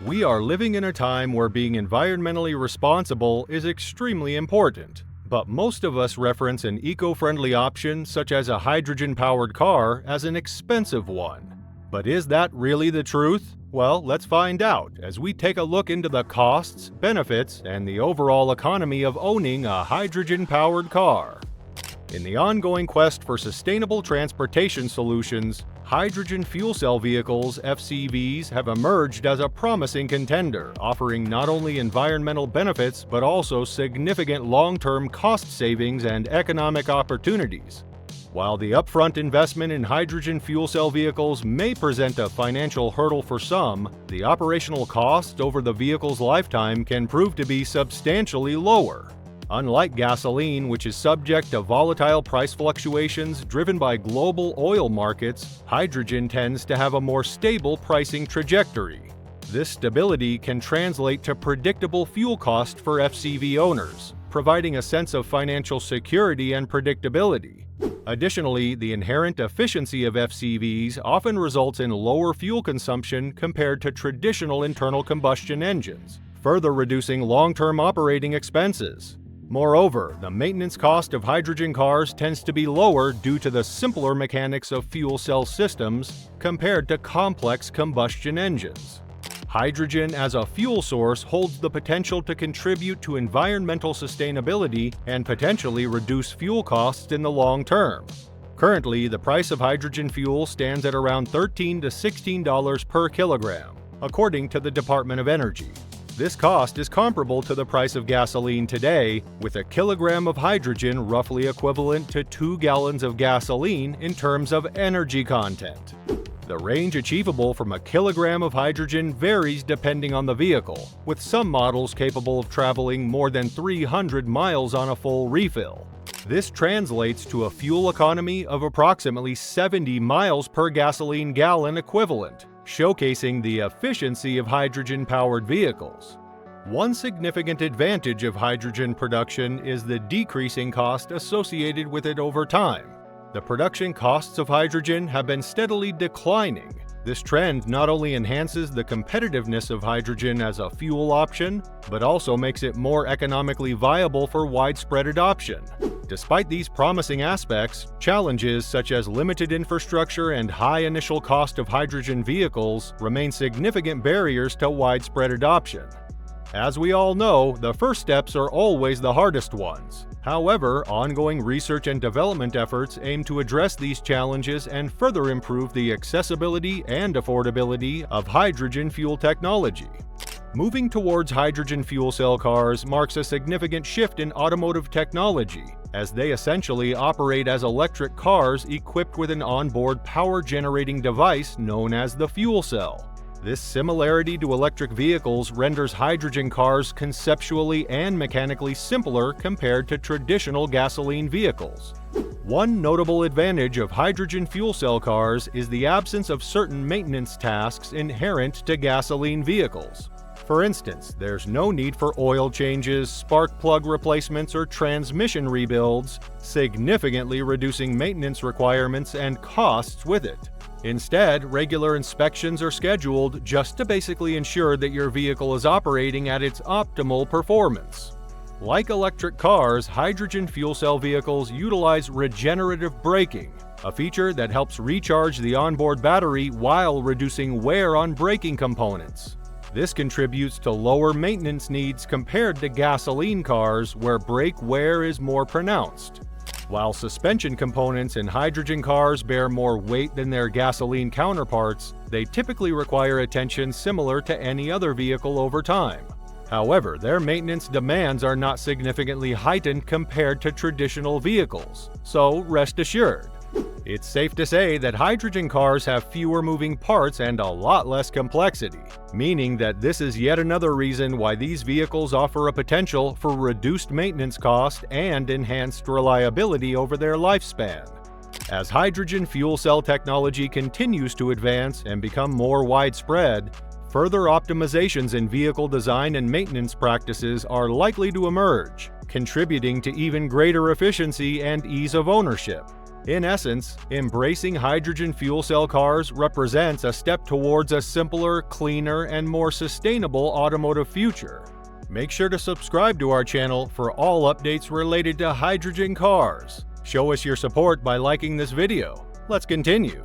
We are living in a time where being environmentally responsible is extremely important, but most of us reference an eco-friendly option such as a hydrogen-powered car as an expensive one. But is that really the truth? Well, let's find out as we take a look into the costs, benefits, and the overall economy of owning a hydrogen-powered car. In the ongoing quest for sustainable transportation solutions, hydrogen fuel cell vehicles, FCVs, have emerged as a promising contender, offering not only environmental benefits but also significant long-term cost savings and economic opportunities. While the upfront investment in hydrogen fuel cell vehicles may present a financial hurdle for some, the operational cost over the vehicle's lifetime can prove to be substantially lower. Unlike gasoline, which is subject to volatile price fluctuations driven by global oil markets, hydrogen tends to have a more stable pricing trajectory. This stability can translate to predictable fuel cost for FCV owners, providing a sense of financial security and predictability. Additionally, the inherent efficiency of FCVs often results in lower fuel consumption compared to traditional internal combustion engines, further reducing long-term operating expenses. Moreover, the maintenance cost of hydrogen cars tends to be lower due to the simpler mechanics of fuel cell systems compared to complex combustion engines. Hydrogen as a fuel source holds the potential to contribute to environmental sustainability and potentially reduce fuel costs in the long term. Currently, the price of hydrogen fuel stands at around $13 to $16 per kilogram, according to the Department of Energy. This cost is comparable to the price of gasoline today, with a kilogram of hydrogen roughly equivalent to 2 gallons of gasoline in terms of energy content. The range achievable from a kilogram of hydrogen varies depending on the vehicle, with some models capable of traveling more than 300 miles on a full refill. This translates to a fuel economy of approximately 70 miles per gasoline gallon equivalent, showcasing the efficiency of hydrogen-powered vehicles. One significant advantage of hydrogen production is the decreasing cost associated with it over time. The production costs of hydrogen have been steadily declining. This trend not only enhances the competitiveness of hydrogen as a fuel option, but also makes it more economically viable for widespread adoption. Despite these promising aspects, challenges such as limited infrastructure and high initial cost of hydrogen vehicles remain significant barriers to widespread adoption. As we all know, the first steps are always the hardest ones. However, ongoing research and development efforts aim to address these challenges and further improve the accessibility and affordability of hydrogen fuel technology. Moving towards hydrogen fuel cell cars marks a significant shift in automotive technology, as they essentially operate as electric cars equipped with an onboard power-generating device known as the fuel cell. This similarity to electric vehicles renders hydrogen cars conceptually and mechanically simpler compared to traditional gasoline vehicles. One notable advantage of hydrogen fuel cell cars is the absence of certain maintenance tasks inherent to gasoline vehicles. For instance, there's no need for oil changes, spark plug replacements, or transmission rebuilds, significantly reducing maintenance requirements and costs with it. Instead, regular inspections are scheduled just to basically ensure that your vehicle is operating at its optimal performance. Like electric cars, hydrogen fuel cell vehicles utilize regenerative braking, a feature that helps recharge the onboard battery while reducing wear on braking components. This contributes to lower maintenance needs compared to gasoline cars, where brake wear is more pronounced. While suspension components in hydrogen cars bear more weight than their gasoline counterparts, they typically require attention similar to any other vehicle over time. However, their maintenance demands are not significantly heightened compared to traditional vehicles, so rest assured. It's safe to say that hydrogen cars have fewer moving parts and a lot less complexity, meaning that this is yet another reason why these vehicles offer a potential for reduced maintenance cost and enhanced reliability over their lifespan. As hydrogen fuel cell technology continues to advance and become more widespread, further optimizations in vehicle design and maintenance practices are likely to emerge, contributing to even greater efficiency and ease of ownership. In essence, embracing hydrogen fuel cell cars represents a step towards a simpler, cleaner, and more sustainable automotive future. Make sure to subscribe to our channel for all updates related to hydrogen cars. Show us your support by liking this video. Let's continue.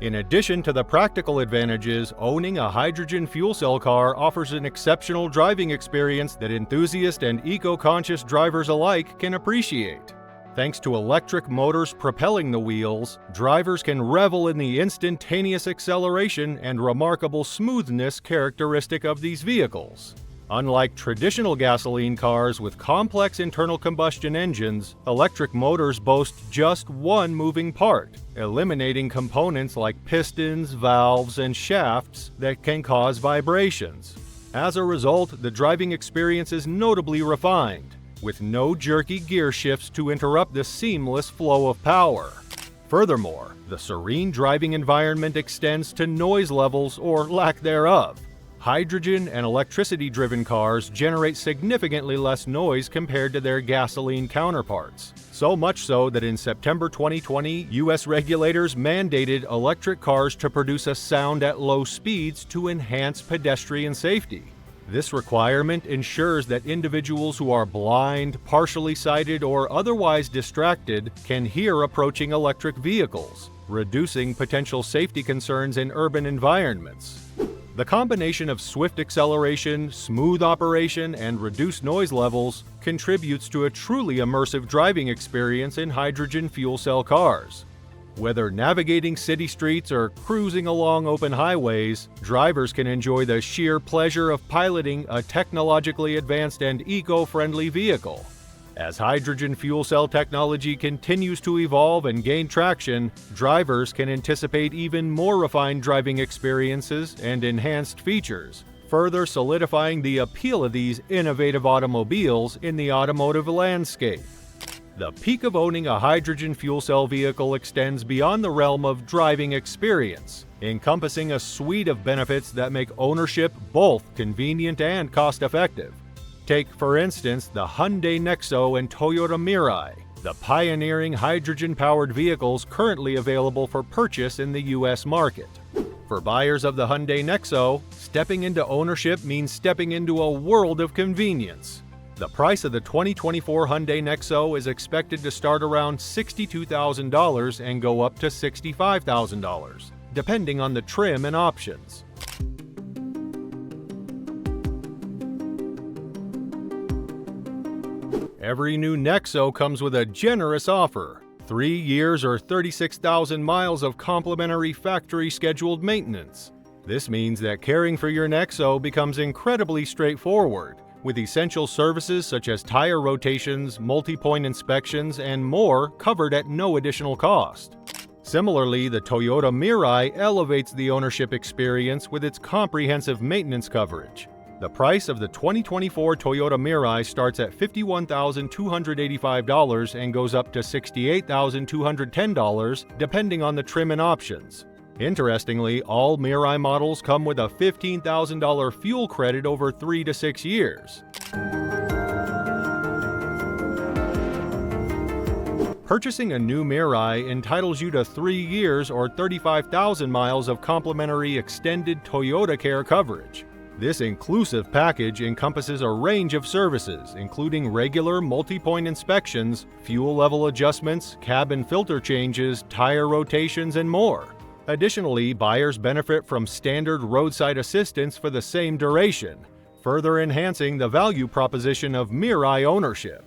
In addition to the practical advantages, owning a hydrogen fuel cell car offers an exceptional driving experience that enthusiast and eco-conscious drivers alike can appreciate. Thanks to electric motors propelling the wheels, drivers can revel in the instantaneous acceleration and remarkable smoothness characteristic of these vehicles. Unlike traditional gasoline cars with complex internal combustion engines, electric motors boast just one moving part, eliminating components like pistons, valves, and shafts that can cause vibrations. As a result, the driving experience is notably refined, with no jerky gear shifts to interrupt the seamless flow of power. Furthermore, the serene driving environment extends to noise levels or lack thereof. Hydrogen and electricity-driven cars generate significantly less noise compared to their gasoline counterparts. So much so that in September 2020, U.S. regulators mandated electric cars to produce a sound at low speeds to enhance pedestrian safety. This requirement ensures that individuals who are blind, partially sighted, or otherwise distracted can hear approaching electric vehicles, reducing potential safety concerns in urban environments. The combination of swift acceleration, smooth operation, and reduced noise levels contributes to a truly immersive driving experience in hydrogen fuel cell cars. Whether navigating city streets or cruising along open highways, drivers can enjoy the sheer pleasure of piloting a technologically advanced and eco-friendly vehicle. As hydrogen fuel cell technology continues to evolve and gain traction, drivers can anticipate even more refined driving experiences and enhanced features, further solidifying the appeal of these innovative automobiles in the automotive landscape. The peak of owning a hydrogen fuel cell vehicle extends beyond the realm of driving experience, encompassing a suite of benefits that make ownership both convenient and cost-effective. Take, for instance, the Hyundai Nexo and Toyota Mirai, the pioneering hydrogen-powered vehicles currently available for purchase in the U.S. market. For buyers of the Hyundai Nexo, stepping into ownership means stepping into a world of convenience. The price of the 2024 Hyundai Nexo is expected to start around $62,000 and go up to $65,000, depending on the trim and options. Every new Nexo comes with a generous offer: 3 years or 36,000 miles of complimentary factory scheduled maintenance. This means that caring for your Nexo becomes incredibly straightforward, with essential services such as tire rotations, multi-point inspections, and more covered at no additional cost. Similarly, the Toyota Mirai elevates the ownership experience with its comprehensive maintenance coverage. The price of the 2024 Toyota Mirai starts at $51,285 and goes up to $68,210 depending on the trim and options. Interestingly, all Mirai models come with a $15,000 fuel credit over 3 to 6 years. Purchasing a new Mirai entitles you to 3 years or 35,000 miles of complimentary extended Toyota Care coverage. This inclusive package encompasses a range of services, including regular multi-point inspections, fuel level adjustments, cabin filter changes, tire rotations, and more. Additionally, buyers benefit from standard roadside assistance for the same duration, further enhancing the value proposition of Mirai ownership.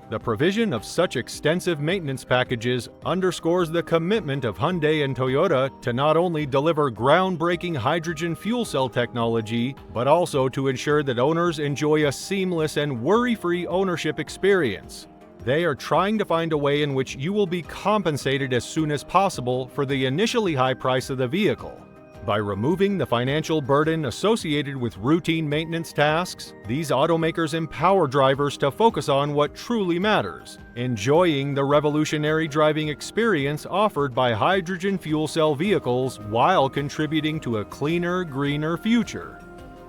The provision of such extensive maintenance packages underscores the commitment of Hyundai and Toyota to not only deliver groundbreaking hydrogen fuel cell technology, but also to ensure that owners enjoy a seamless and worry-free ownership experience. They are trying to find a way in which you will be compensated as soon as possible for the initially high price of the vehicle. By removing the financial burden associated with routine maintenance tasks, these automakers empower drivers to focus on what truly matters, enjoying the revolutionary driving experience offered by hydrogen fuel cell vehicles while contributing to a cleaner, greener future.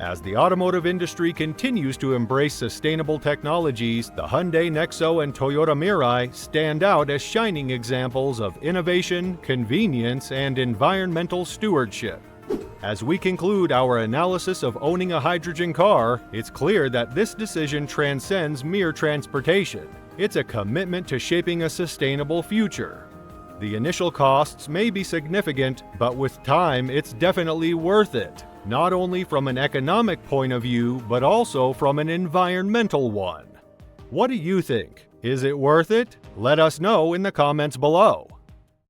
As the automotive industry continues to embrace sustainable technologies, the Hyundai Nexo and Toyota Mirai stand out as shining examples of innovation, convenience, and environmental stewardship. As we conclude our analysis of owning a hydrogen car, it's clear that this decision transcends mere transportation. It's a commitment to shaping a sustainable future. The initial costs may be significant, but with time, it's definitely worth it. Not only from an economic point of view, but also from an environmental one. What do you think? Is it worth it? Let us know in the comments below.